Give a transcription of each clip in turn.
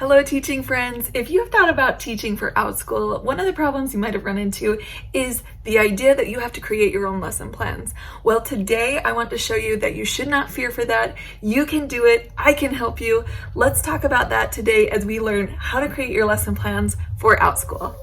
Hello teaching friends! If you have thought about teaching for Outschool, one of the problems you might have run into is the idea that you have to create your own lesson plans. Well, today I want to show you that you should not fear for that. You can do it. I can help you. Let's talk about that today as we learn how to create your lesson plans for Outschool.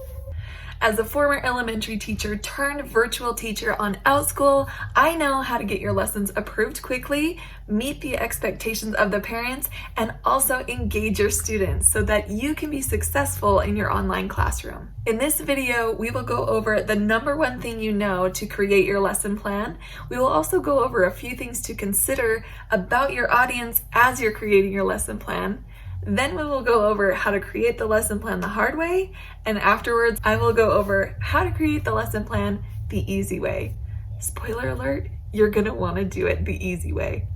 As a former elementary teacher turned virtual teacher on Outschool, I know how to get your lessons approved quickly, meet the expectations of the parents, and also engage your students so that you can be successful in your online classroom. In this video, we will go over the number one thing you know to create your lesson plan. We will also go over a few things to consider about your audience as you're creating your lesson plan. Then we will go over how to create the lesson plan the hard way, and afterwards I will go over how to create the lesson plan the easy way. Spoiler alert, you're gonna want to do it the easy way.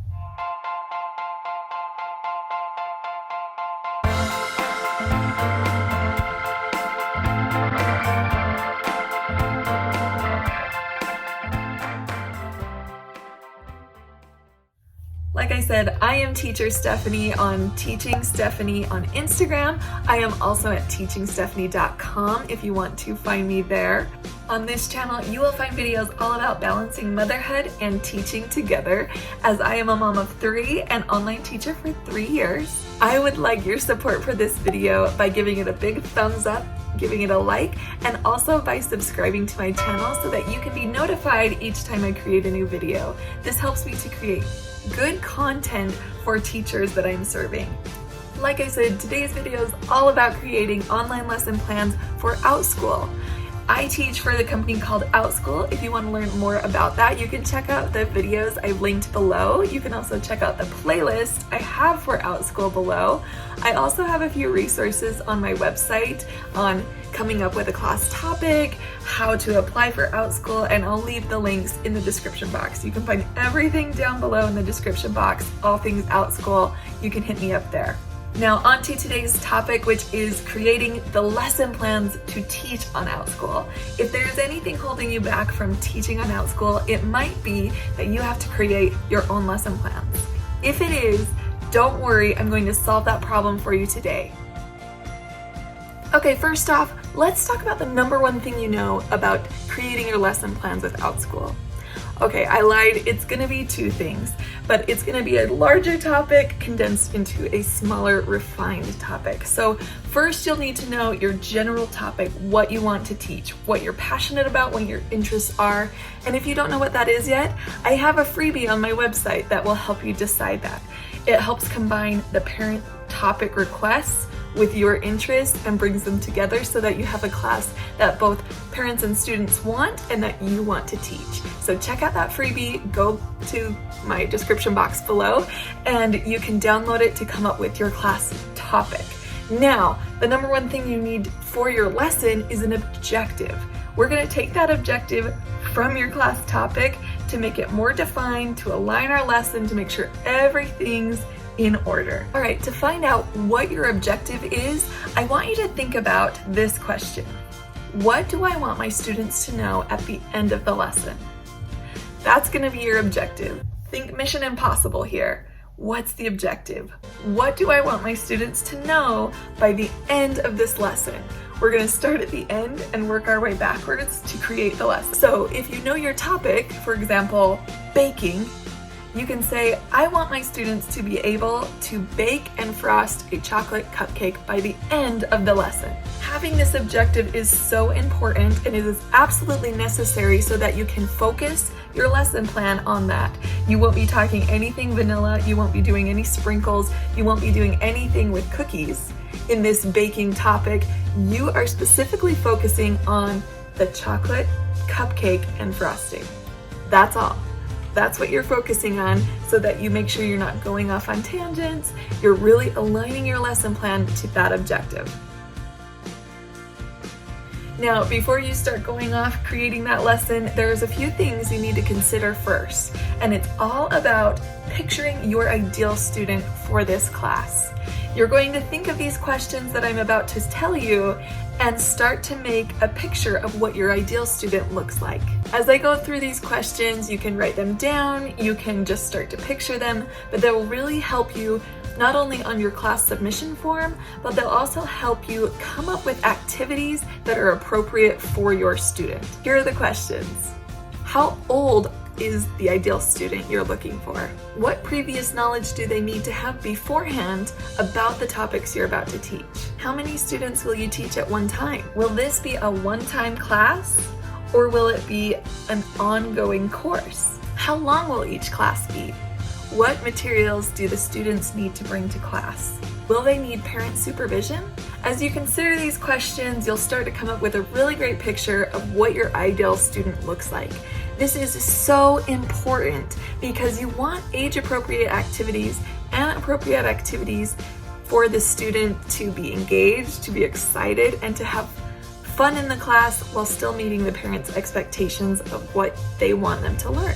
Like I said, I am Teacher Stephanie on Teaching Stephanie on Instagram. I am also at teachingstephanie.com if you want to find me there. On this channel, you will find videos all about balancing motherhood and teaching together, as I am a mom of 3 and online teacher for 3 years. I would like your support for this video by giving it a big thumbs up, giving it a like, and also by subscribing to my channel so that you can be notified each time I create a new video. This helps me to create good content for teachers that I'm serving. Like I said, today's video is all about creating online lesson plans for Outschool. I teach for the company called Outschool. If you want to learn more about that, you can check out the videos I've linked below. You can also check out the playlist I have for Outschool below. I also have a few resources on my website on coming up with a class topic, how to apply for Outschool, and I'll leave the links in the description box. You can find everything down below in the description box, all things Outschool. You can hit me up there. Now on to today's topic, which is creating the lesson plans to teach on Outschool. If there's anything holding you back from teaching on Outschool, it might be that you have to create your own lesson plans. If it is, don't worry, I'm going to solve that problem for you today. Okay, first off, let's talk about the number one thing you know about creating your lesson plans with Outschool. Okay, I lied, it's gonna be 2 things, but it's gonna be a larger topic condensed into a smaller, refined topic. So first you'll need to know your general topic, what you want to teach, what you're passionate about, what your interests are. And if you don't know what that is yet, I have a freebie on my website that will help you decide that. It helps combine the parent topic requests with your interests and brings them together so that you have a class that both parents and students want and that you want to teach. So check out that freebie, go to my description box below, and you can download it to come up with your class topic. Now, the number one thing you need for your lesson is an objective. We're gonna take that objective from your class topic to make it more defined, to align our lesson, to make sure everything's in order. All right, to find out what your objective is, I want you to think about this question. What do I want my students to know at the end of the lesson? That's gonna be your objective. Think Mission Impossible here. What's the objective? What do I want my students to know by the end of this lesson? We're gonna start at the end and work our way backwards to create the lesson. So if you know your topic, for example, baking, you can say, I want my students to be able to bake and frost a chocolate cupcake by the end of the lesson. Having this objective is so important, and it is absolutely necessary so that you can focus your lesson plan on that. You won't be talking anything vanilla, you won't be doing any sprinkles, you won't be doing anything with cookies. In this baking topic, you are specifically focusing on the chocolate, cupcake, and frosting. That's all. That's what you're focusing on so that you make sure you're not going off on tangents. You're really aligning your lesson plan to that objective. Now, before you start going off creating that lesson, there's a few things you need to consider first, and it's all about picturing your ideal student for this class. You're going to think of these questions that I'm about to tell you and start to make a picture of what your ideal student looks like. As I go through these questions, you can write them down, you can just start to picture them, but they will really help you not only on your class submission form, but they'll also help you come up with activities that are appropriate for your student. Here are the questions. How old is the ideal student you're looking for? What previous knowledge do they need to have beforehand about the topics you're about to teach? How many students will you teach at one time? Will this be a one-time class, or will it be an ongoing course? How long will each class be? What materials do the students need to bring to class? Will they need parent supervision? As you consider these questions, you'll start to come up with a really great picture of what your ideal student looks like. This is so important because you want age-appropriate activities and appropriate activities for the student to be engaged, to be excited, and to have fun in the class while still meeting the parents' expectations of what they want them to learn.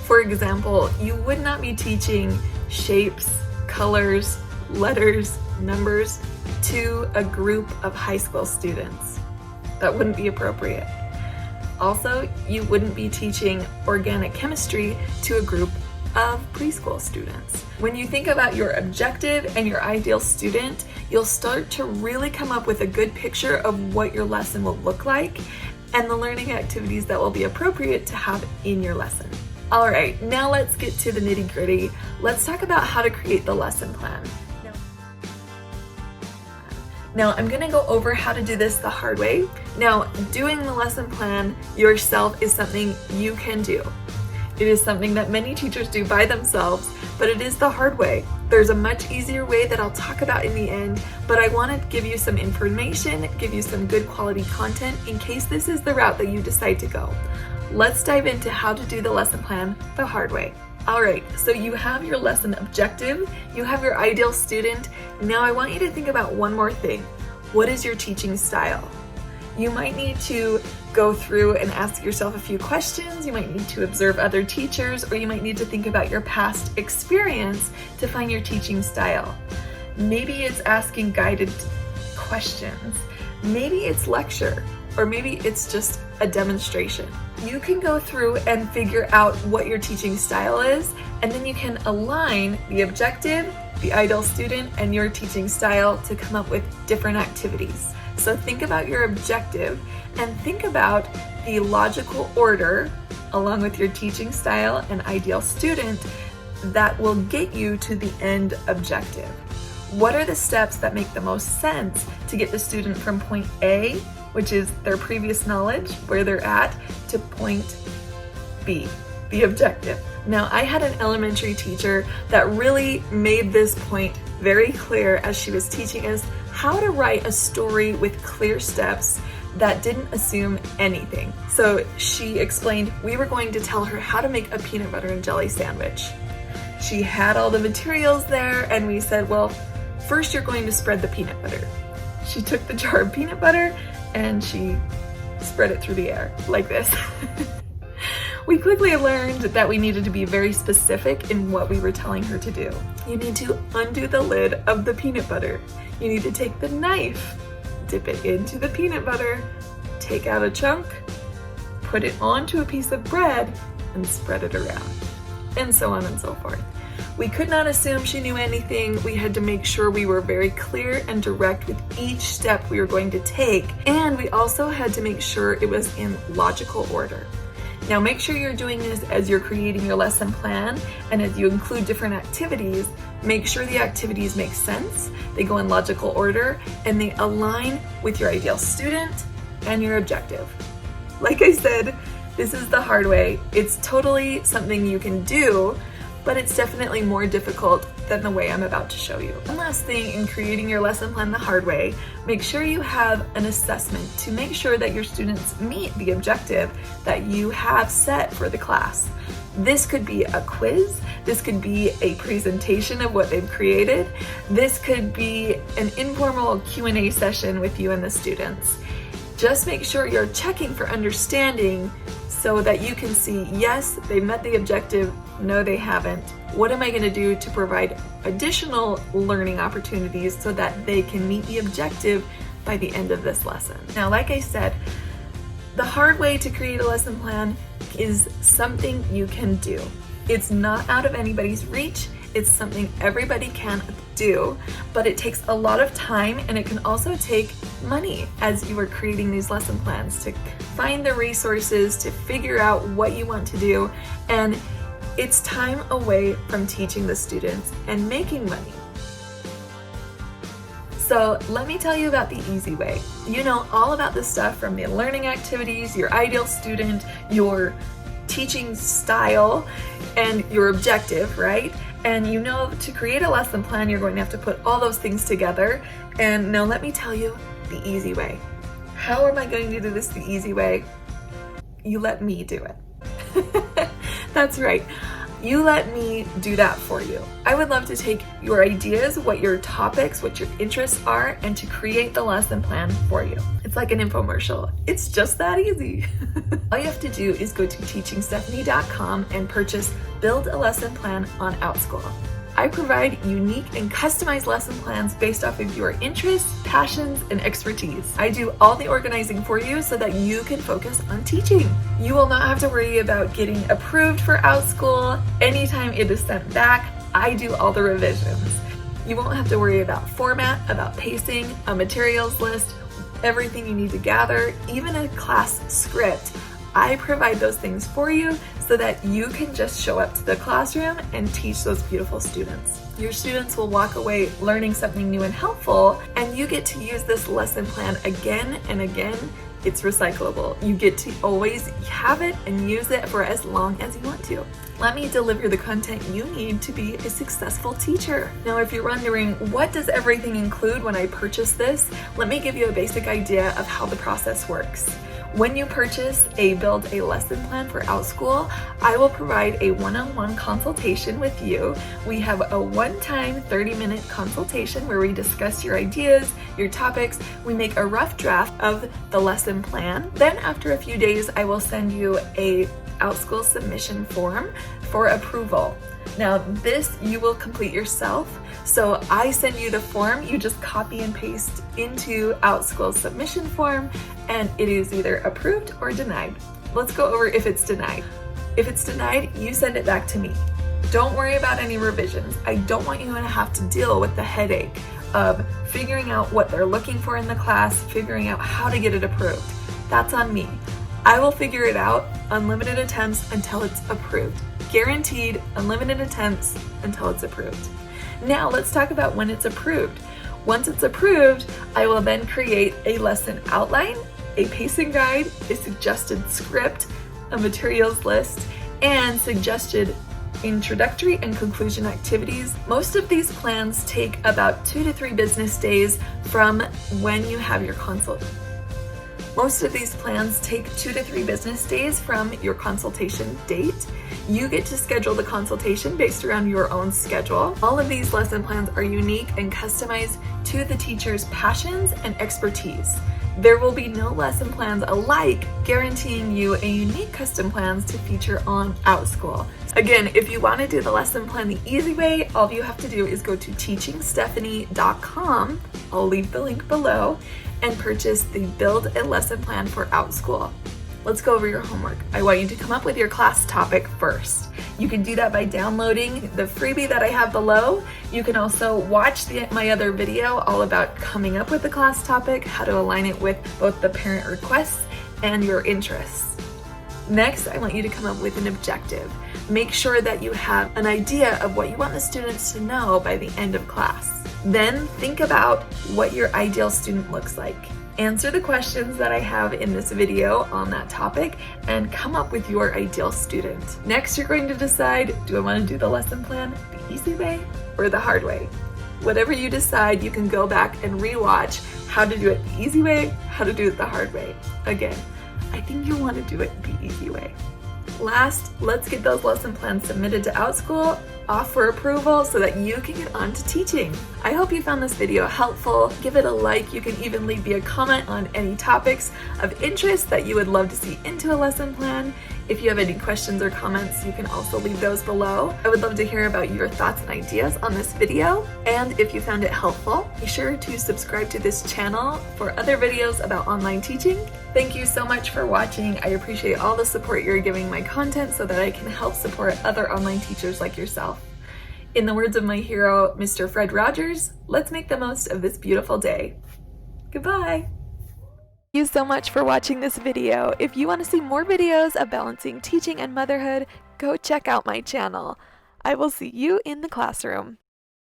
For example, you would not be teaching shapes, colors, letters, numbers to a group of high school students. That wouldn't be appropriate. Also, you wouldn't be teaching organic chemistry to a group of preschool students. When you think about your objective and your ideal student, you'll start to really come up with a good picture of what your lesson will look like and the learning activities that will be appropriate to have in your lesson. All right, now let's get to the nitty-gritty. Let's talk about how to create the lesson plan. Now, I'm gonna go over how to do this the hard way. Now, doing the lesson plan yourself is something you can do. It is something that many teachers do by themselves, but it is the hard way. There's a much easier way that I'll talk about in the end, but I want to give you some information, give you some good quality content in case this is the route that you decide to go. Let's dive into how to do the lesson plan the hard way. All right, so you have your lesson objective, you have your ideal student. Now I want you to think about one more thing. What is your teaching style? You might need to go through and ask yourself a few questions. You might need to observe other teachers, or you might need to think about your past experience to find your teaching style. Maybe it's asking guided questions. Maybe it's lecture, or maybe it's just a demonstration. You can go through and figure out what your teaching style is, and then you can align the objective, the ideal student, and your teaching style to come up with different activities. So think about your objective and think about the logical order along with your teaching style and ideal student that will get you to the end objective. What are the steps that make the most sense to get the student from point A, which is their previous knowledge, where they're at, to point B, the objective? Now, I had an elementary teacher that really made this point very clear as she was teaching us how to write a story with clear steps that didn't assume anything. So she explained we were going to tell her how to make a peanut butter and jelly sandwich. She had all the materials there, and we said, well, first you're going to spread the peanut butter. She took the jar of peanut butter and she spread it through the air like this. We quickly learned that we needed to be very specific in what we were telling her to do. You need to undo the lid of the peanut butter. You need to take the knife, dip it into the peanut butter, take out a chunk, put it onto a piece of bread, and spread it around, and so on and so forth. We could not assume she knew anything. We had to make sure we were very clear and direct with each step we were going to take, and we also had to make sure it was in logical order. Now make sure you're doing this as you're creating your lesson plan, and as you include different activities, make sure the activities make sense, they go in logical order, and they align with your ideal student and your objective. Like I said, this is the hard way. It's totally something you can do, but it's definitely more difficult than the way I'm about to show you. One last thing in creating your lesson plan the hard way, make sure you have an assessment to make sure that your students meet the objective that you have set for the class. This could be a quiz, this could be a presentation of what they've created, this could be an informal Q&A session with you and the students. Just make sure you're checking for understanding so that you can see, yes, they met the objective, no, they haven't. What am I going to do to provide additional learning opportunities so that they can meet the objective by the end of this lesson? Now, like I said, the hard way to create a lesson plan is something you can do. It's not out of anybody's reach. It's something everybody can do, but it takes a lot of time and it can also take money as you are creating these lesson plans to find the resources, to figure out what you want to do, and it's time away from teaching the students and making money. So let me tell you about the easy way. You know all about this stuff from the learning activities, your ideal student, your teaching style, and your objective, right? And you know to create a lesson plan, you're going to have to put all those things together. And now let me tell you the easy way. How am I going to do this the easy way? You let me do it. That's right. You let me do that for you. I would love to take your ideas, what your topics, what your interests are, and to create the lesson plan for you. It's like an infomercial. It's just that easy. All you have to do is go to teachingstephanie.com and purchase Build a Lesson Plan on Outschool. I provide unique and customized lesson plans based off of your interests, passions, and expertise. I do all the organizing for you so that you can focus on teaching. You will not have to worry about getting approved for Outschool. Anytime it is sent back, I do all the revisions. You won't have to worry about format, about pacing, a materials list, everything you need to gather, even a class script. I provide those things for you so that you can just show up to the classroom and teach those beautiful students. Your students will walk away learning something new and helpful, and you get to use this lesson plan again and again. It's recyclable. You get to always have it and use it for as long as you want to. Let me deliver the content you need to be a successful teacher. Now, if you're wondering, what does everything include when I purchase this? Let me give you a basic idea of how the process works. When you purchase a Build a Lesson Plan for Outschool, I will provide a one-on-one consultation with you. We have a one-time 30-minute consultation where we discuss your ideas, your topics. We make a rough draft of the lesson plan. Then after a few days, I will send you a Outschool submission form for approval. Now this you will complete yourself. So I send you the form, you just copy and paste into Outschool submission form, and it is either approved or denied. Let's go over if it's denied. If it's denied, you send it back to me. Don't worry about any revisions. I don't want you to have to deal with the headache of figuring out what they're looking for in the class, figuring out how to get it approved. That's on me. I will figure it out, unlimited attempts until it's approved. Guaranteed unlimited attempts until it's approved. Now let's talk about when it's approved. Once it's approved, I will then create a lesson outline, a pacing guide, a suggested script, a materials list, and suggested introductory and conclusion activities. Most of these plans take about 2 to 3 business days from when you have your consult. Most of these plans take 2 to 3 business days from your consultation date. You get to schedule the consultation based around your own schedule. All of these lesson plans are unique and customized to the teacher's passions and expertise. There will be no lesson plans alike, guaranteeing you a unique custom plans to feature on Outschool. Again, if you want to do the lesson plan the easy way, all you have to do is go to teachingstephanie.com. I'll leave the link below, and purchase the Build a Lesson Plan for Outschool. Let's go over your homework. I want you to come up with your class topic first. You can do that by downloading the freebie that I have below. You can also watch my other video all about coming up with the class topic, how to align it with both the parent requests and your interests. Next, I want you to come up with an objective. Make sure that you have an idea of what you want the students to know by the end of class. Then think about what your ideal student looks like. Answer the questions that I have in this video on that topic and come up with your ideal student. Next, you're going to decide, do I want to do the lesson plan the easy way or the hard way? Whatever you decide, you can go back and rewatch how to do it the easy way, how to do it the hard way. Again, I think you'll want to do it the easy way. Last, let's get those lesson plans submitted to Outschool, off for approval so that you can get on to teaching. I hope you found this video helpful. Give it a like. You can even leave me a comment on any topics of interest that you would love to see into a lesson plan. If you have any questions or comments, you can also leave those below. I would love to hear about your thoughts and ideas on this video. And if you found it helpful, be sure to subscribe to this channel for other videos about online teaching. Thank you so much for watching. I appreciate all the support you're giving my content so that I can help support other online teachers like yourself. In the words of my hero, Mr. Fred Rogers, let's make the most of this beautiful day. Goodbye. Thank you so much for watching this video. If you want to see more videos of balancing teaching and motherhood, go check out my channel. I will see you in the classroom.